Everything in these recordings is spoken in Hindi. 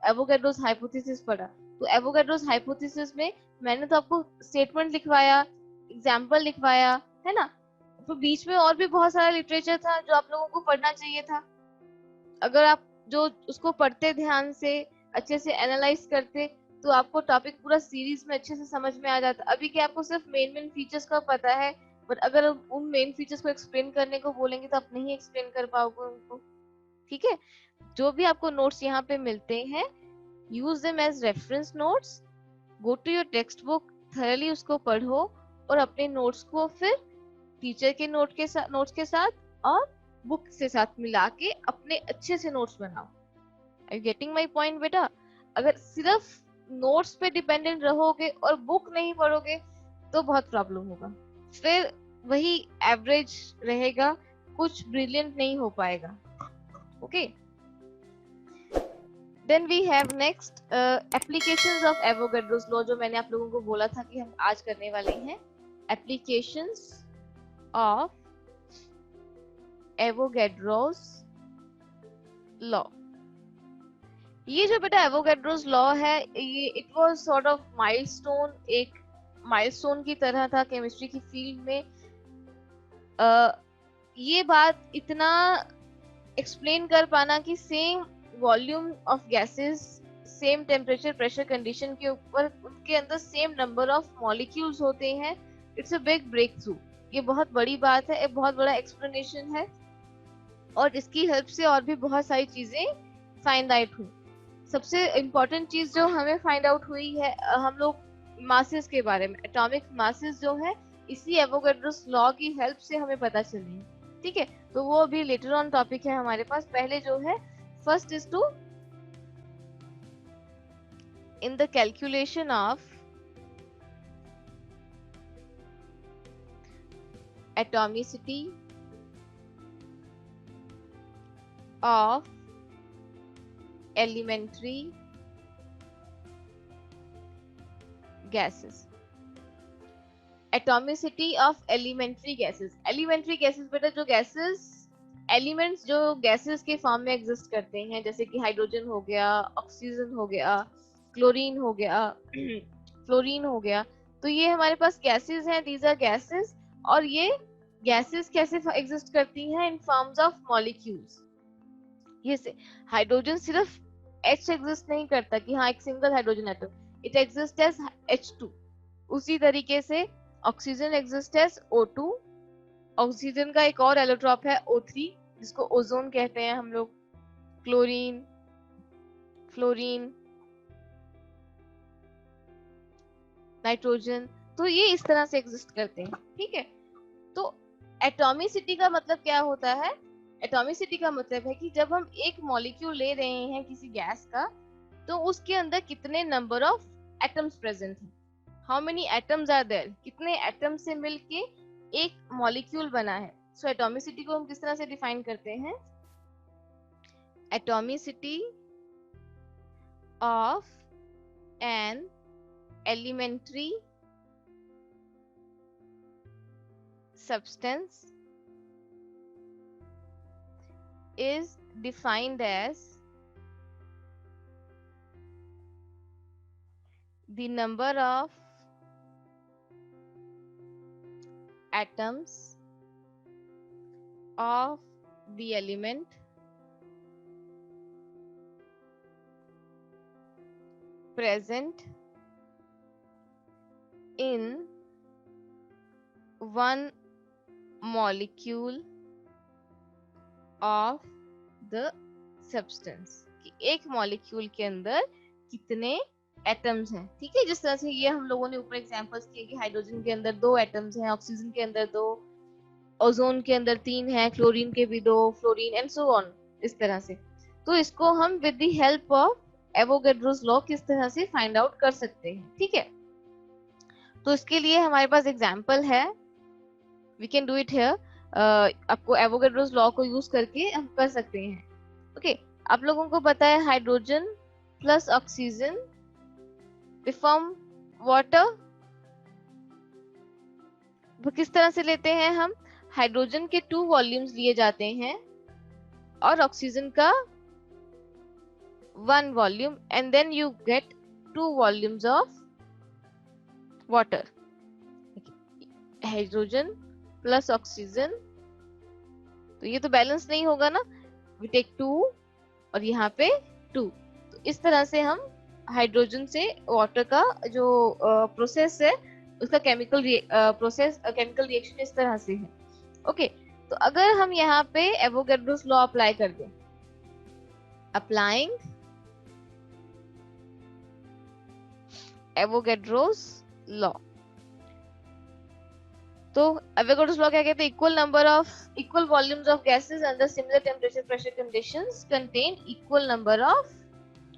एवोगैड्रोस हाइपोथेसिस पढ़ा, तो एवोगैड्रोस हाइपोथेसिस में मैंने तो आपको स्टेटमेंट लिखवाया, एग्जाम्पल लिखवाया, है ना। तो बीच में और भी बहुत सारा लिटरेचर था जो आप लोगों को पढ़ना चाहिए था। अगर आप जो उसको पढ़ते ध्यान से, अच्छे से एनालाइज करते, तो आपको टॉपिक पूरा सीरीज में अच्छे से समझ में आ जाता। अभी क्या आपको सिर्फ मेन फीचर्स का पता है, बट अगर उन मेन फीचर्स को एक्सप्लेन करने को बोलेंगे तो आप नहीं एक्सप्लेन कर पाओगे उनको। ठीक है, जो भी आपको नोट्स यहाँ पे मिलते हैं, use them as reference notes, go to your textbook, thoroughly उसको पढ़ो और अपने नोट्स को फिर टीचर के नोट्स के साथ और बुक से साथ मिला के अपने अच्छे से नोट्स बनाओ। Are you getting my point बेटा? अगर सिर्फ नोट्स पे डिपेंडेंट रहोगे और बुक नहीं पढ़ोगे तो बहुत प्रॉब्लम होगा, फिर वही एवरेज रहेगा, कुछ ब्रिलियंट नहीं हो पाएगा। Okay, then we have next applications of Avogadro's law, जो मैंने आप लोगों को बोला था कि हम आज करने वाले हैं। Applications of Avogadro's law. ये जो बेटा एवोगैड्रोस लॉ है, ये it was sort of milestone, एक माइलस्टोन की तरह था केमिस्ट्री की फील्ड में। ये बात इतना एक्सप्लेन कर पाना कि same volume of gases, same temperature pressure condition के ऊपर उनके अंदर सेम नंबर ऑफ मॉलिक्यूल्स होते हैं, it's a big breakthrough. ये बहुत बड़ी बात है, एक बहुत बड़ा एक्सप्लेनेशन है, और इसकी हेल्प से और भी बहुत सारी चीजें फाइंड आउट हुई। सबसे इम्पोर्टेंट चीज जो हमें फाइंड आउट हुई है, हम लोग मासेस के बारे में, एटॉमिक मासेस जो है इसी एवोगैड्रोस लॉ की हेल्प से हमें पता चली है। ठीक है, तो वो अभी लेटर ऑन टॉपिक है हमारे पास। पहले जो है, first is to in the calculation of atomicity of elementary gases, atomicity of elementary gases. Elementary gases बेटा जो गैसेस, एलिमेंट्स जो गैसेस के फॉर्म में एग्जिस्ट करते हैं, जैसे कि हाइड्रोजन हो गया, ऑक्सीजन हो गया, क्लोरीन हो गया, फ्लोरीन हो गया, तो ये हमारे पास गैसेस हैं, दीज आर गैसेस। और ये गैसेस कैसे एग्जिस्ट करती हैं? इन फॉर्म्स ऑफ मॉलिक्यूल्स। ये से हाइड्रोजन सिर्फ H एग्जिस्ट नहीं करता कि हाँ एक single hydrogen atom, it exist as H2। उसी तरीके से oxygen exist as O2, oxygen का एक और एलोट्रॉप है O3 जिसको ओजोन कहते हैं हम लोग, क्लोरीन, फ्लोरीन, नाइट्रोजन, तो ये इस तरह से एग्जिस्ट करते हैं। ठीक है, तो एटॉमिसिटी का मतलब क्या होता है? एटॉमिसिटी का मतलब है कि जब हम एक मॉलिक्यूल ले रहे हैं किसी गैस का, तो उसके अंदर कितने नंबर ऑफ एटम्स प्रेजेंट हैं, how many atoms are there, कितने एटम से मिलके एक मॉलिक्यूल बना है। सो एटॉमिसिटी को हम किस तरह से डिफाइन करते हैं? Atomicity of an elementary substance is defined as the number of atoms of the element present in one molecule of the substance, कि एक मॉलिक्यूल के अंदर कितने एटम्स हैं। ठीक है, जिस तरह से ये हम लोगों ने ऊपर एग्जांपल्स किए कि हाइड्रोजन के अंदर 2 एटम्स हैं, ऑक्सीजन के अंदर 2, ओजोन के अंदर 3 हैं, क्लोरीन के भी 2, फ्लोरीन एंड सो ऑन, इस तरह से। तो इसको हम with the help of Avogadro's law किस तरह से फाइंड आउट कर सकते हैं। ठीक है, तो इसके लिए हमारे पास एग्जांपल है, we can do it here. आपको एवोगैड्रोस लॉ को यूज करके हम कर सकते हैं। ओके, आप लोगों को पता है hydrogen plus oxygen we form water. वो किस तरह से लेते हैं हम? हाइड्रोजन के 2 वॉल्यूम्स लिए जाते हैं और ऑक्सीजन का 1 volume and then you get 2 volumes of water. Hydrogen plus oxygen, तो ये तो बैलेंस नहीं होगा ना, वी टेक 2 और यहाँ पे 2। तो इस तरह से हम हाइड्रोजन से वाटर का जो प्रोसेस है उसका केमिकल रिएक्शन इस तरह से है। ओके, तो अगर हम यहाँ पे एवोगैड्रोस लॉ अप्लाई कर दें, अप्लाइंग एवोगैड्रोस लॉ, तो एवोगैड्रोस लॉ क्या कहते हैं? Equal volumes of gases under similar temperature pressure conditions contain equal number of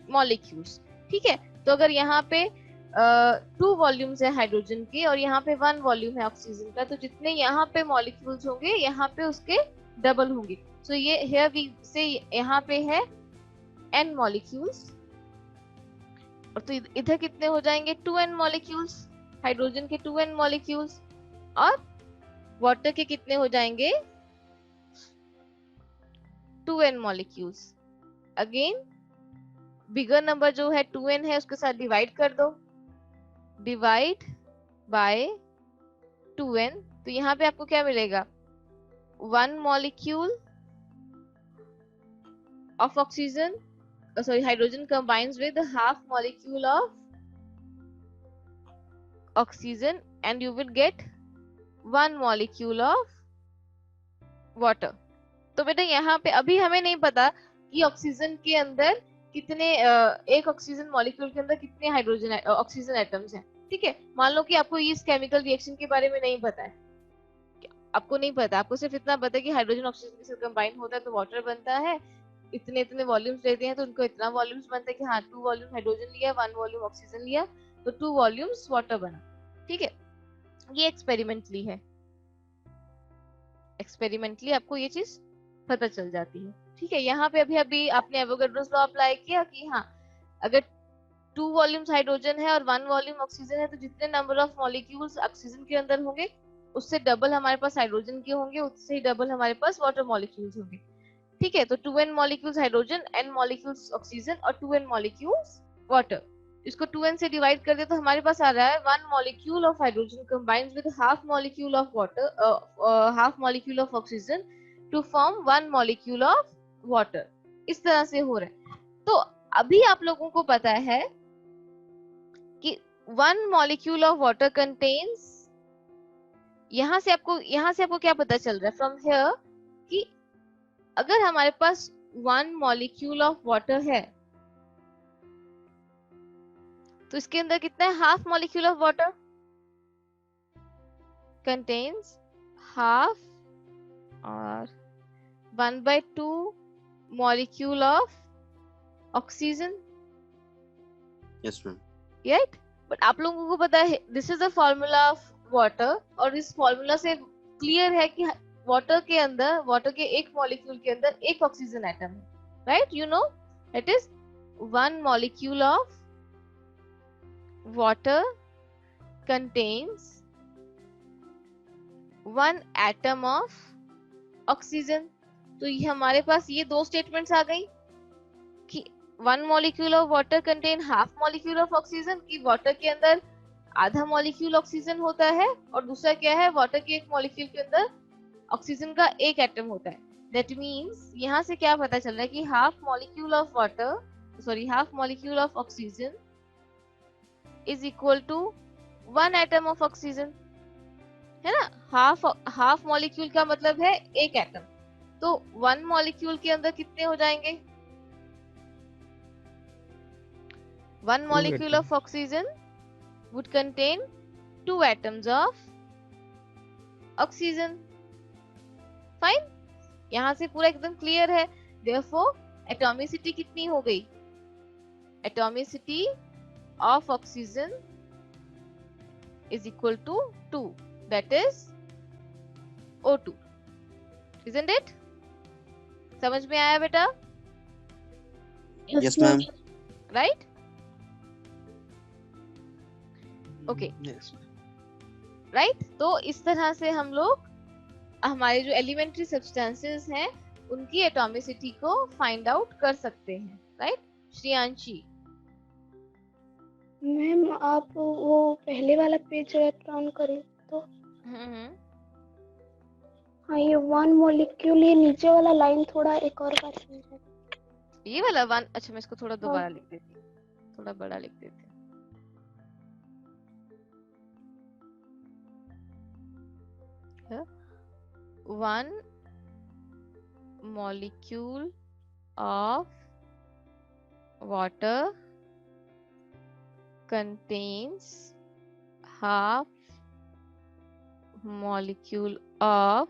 molecules. ठीक है, तो अगर यहाँ पे 2 वॉल्यूम्स है हाइड्रोजन के और यहाँ पे 1 वॉल्यूम है ऑक्सीजन का, तो जितने यहाँ पे मॉलिक्यूल्स होंगे यहाँ पे उसके डबल होंगे। सो ये हियर वी से यहाँ पे है n मॉलिक्यूल्स, और तो इधर कितने हो जाएंगे? 2n मॉलिक्यूल्स, हाइड्रोजन के 2n मॉलिक्यूल्स, और वाटर के कितने हो जाएंगे? 2n molecules. Again bigger number जो है 2n है उसके साथ डिवाइड कर दो, डिवाइड बाय 2n, तो यहाँ पे आपको क्या मिलेगा? 1 molecule of oxygen, hydrogen combines with half molecule of oxygen and you will get 1 molecule of water। तो बेटा यहाँ पे अभी हमें नहीं पता कि ऑक्सीजन के अंदर कितने एक ऑक्सीजन मॉलिक्यूल के अंदर कितने हाइड्रोजन ऑक्सीजन एटम्स हैं। ठीक है, मान लो कि आपको इस केमिकल रिएक्शन के बारे में नहीं पता है, आपको नहीं पता, आपको सिर्फ इतना पता है कि हाइड्रोजन ऑक्सीजन के साथ कंबाइन होता है तो वाटर बनता है, इतने इतने वॉल्यूम्स लेते हैं तो उनको इतना वॉल्यूम्स बनता है कि हाँ 2 वॉल्यूम हाइड्रोजन लिया, 1 वॉल्यूम ऑक्सीजन लिया, तो 2 वॉल्यूम्स वाटर बना। ठीक है, ये एक्सपेरिमेंटली है, एक्सपेरिमेंटली आपको ये चीज पता चल जाती है। ठीक है, यहाँ पे अभी आपने एवोगैड्रोस लॉ अप्लाई किया कि हाँ अगर 2 वॉल्यूम्स हाइड्रोजन है और 1 वॉल्यूम ऑक्सीजन है तो जितने नंबर ऑफ मॉलिक्यूल्स ऑक्सीजन के अंदर होंगे उससे डबल हमारे पास हाइड्रोजन के होंगे, उससे ही डबल हमारे पास वाटर मॉलिक्यूल्स होंगे। ठीक है, तो 2n molecules hydrogen, n molecules oxygen और 2n मॉलिक्यूल्स वाटर। इसको 2n से डिवाइड कर दे तो हमारे पास आ रहा है 1 molecule of hydrogen combines with half molecule of water, half molecule of oxygen to form 1 molecule of water. इस तरह से हो रहा है। तो अभी आप लोगों को पता है कि 1 मॉलिक्यूल ऑफ वाटर कंटेन्स, यहाँ से आपको क्या पता चल रहा है फ्रॉम हियर कि अगर हमारे पास 1 मॉलिक्यूल ऑफ वाटर है तो इसके अंदर कितना है? Half molecule of water contains half और 1/2 molecule of oxygen. Yes ma'am. Right, but आप लोगों को पता है this is the formula of water, और इस फॉर्मूला से क्लियर है कि वाटर के एक मॉलिक्यूल के अंदर एक ऑक्सीजन एटम है। Right, you know it is 1 molecule of water contains 1 atom of oxygen. तो ये हमारे पास ये 2 स्टेटमेंट्स आ गई कि 1 molecule of water contain half molecule of oxygen, कि वाटर के अंदर आधा मॉलिक्यूल ऑक्सीजन होता है, और दूसरा क्या है? वाटर के एक मॉलिक्यूल के अंदर ऑक्सीजन का एक एटम होता है। दैट मीन्स यहाँ से क्या पता चल रहा है कि half molecule of oxygen is equal to 1 atom of oxygen, है ना। हाफ मॉलिक्यूल का मतलब है एक एटम, तो 1 मॉलिक्यूल के अंदर कितने हो जाएंगे? 1 molecule of oxygen would contain 2 atoms of oxygen. Fine, यहाँ से पूरा एकदम क्लियर है। Therefore, एटॉमिसिटी कितनी हो गई? Atomicity of oxygen is equal to 2, that is O2, isn't it? समझ में आया बेटा? Yes ma'am. Right? Okay. Yes. Right? तो इस तरह से हम लोग हमारे जो एलिमेंट्री सब्सटेंसेस हैं उनकी एटॉमिसिटी को फाइंड आउट कर सकते हैं। राइट? श्रियांशी। मैम आप वो पहले वाला पेज ऑन करें तो। हम्म। हाँ ये 1 मॉलिक्यूल, ये नीचे वाला लाइन थोड़ा एक और बार समझा। ये वाला वन, अच्छा मैं इसको थोड़ा दोबारा हाँ लिख देती हूँ, थोड़ा बड़ा लिख देती हूँ। One molecule of water contains half molecule of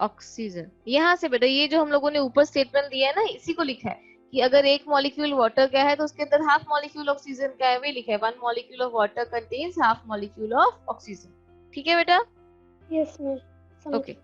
oxygen. यहाँ से बेटा ये जो हम लोगों ने ऊपर स्टेटमेंट दिया है ना, इसी को लिखा है कि अगर एक मॉलिक्यूल वाटर का है तो उसके अंदर हाफ मॉलिक्यूल ऑक्सीजन का है, वही लिखा है 1 molecule of water contains half molecule of oxygen. ठीक है बेटा? यस मैम, समझ ओके गई।